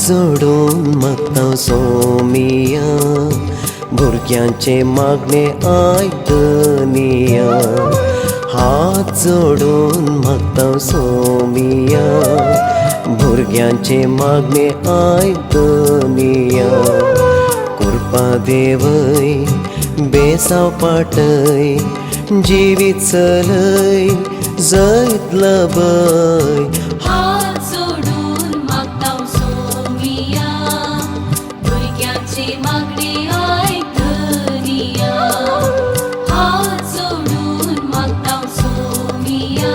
जोडून मागता सोमिया भुरग्यांचे मागणे आयकनिया हात जोडून मागता सोमिया भुरग्यांचे मागणे आयकनिया कृपा देवय बेसाव पाटय जिवीत चलय जैत लबय हात जोडून मागता सोमिया भुरग्यांचे मागणे आयकनिया हात जोडून मागता सोमिया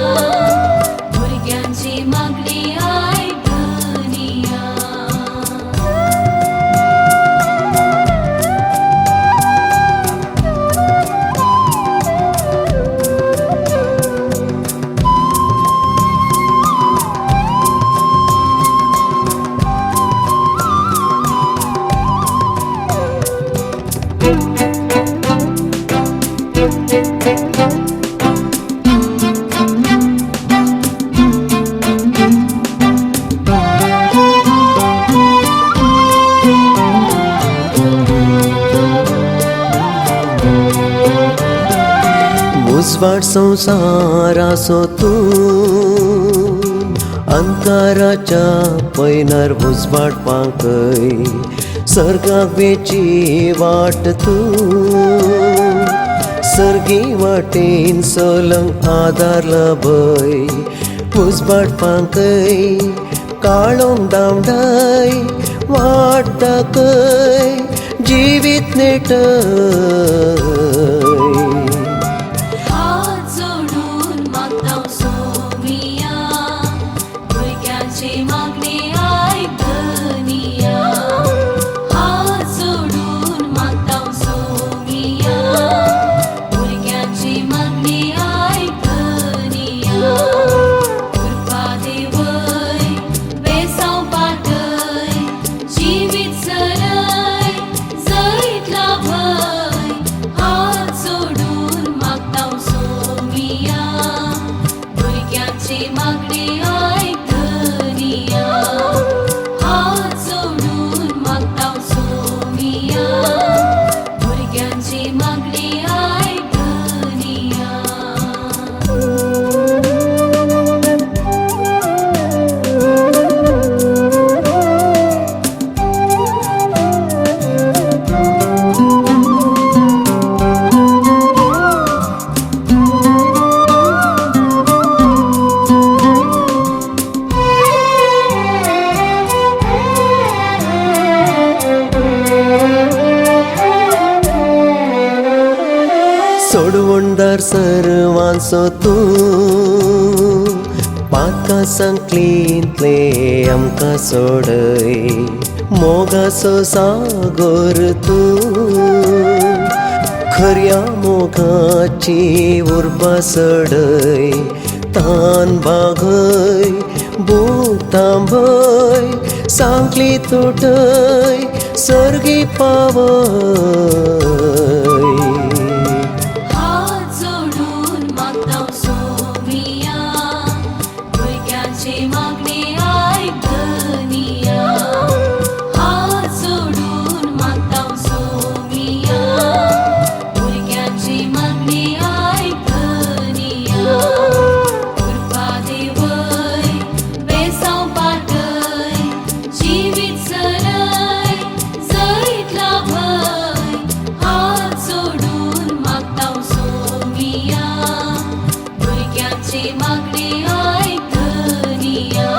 भुरग्यांचे मागणे आयकनिया उजवाड संसाराचो तूं अंकाराच्या पैनार उजवाड पांकय सर्गाक वेची वाट तूं सर्गी वाटेन सोलंग आदार लबय उजवाड पांकय काळोंग दामडाय वाट दाखय जिवीत नेटय मागणे आयकनिया हात जोडून मागता सोमिया भुरग्यांचे मागणे आयकनिया कृपा देवय बेसाव पाटय जिवीत चलय जैत लाभय हात जोडून मागता सोमिया भुरग्यांचे मागणे हात जोडून मागता सोमिया भुरग्यांचे मागणे आयकनिया सोडवणदार सर्वांचो तूं पातकां सांकलींतले आमकां सोडय मोगाचो सागर तूं खऱ्या मोगाची उर्बा सडय तान बागय बूक थांबय सांकली तुटय सर्गी पावय मागणे आयकनिया हात जोडून मागता सोमिया भुरग्यांचे मागणे आयकनिया कृपा देवय बेसाव पाटय जिवीत चलय जैत लाभय हात जोडून मागता सोमिया भुरग्यांचे मागणे आयकनिया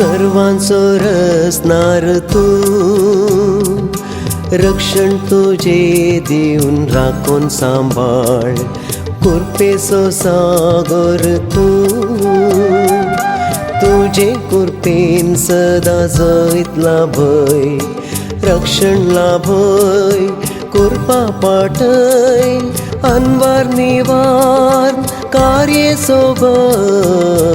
सर्वांचो रचणार तू रक्षण तुझे दिवन राखून सांभाळ कृपेचो सागर तू तुझे कृपेन सदा जैतला भय रक्षण लाभय कृपा पाठय अनवार निवार कार्य सोबत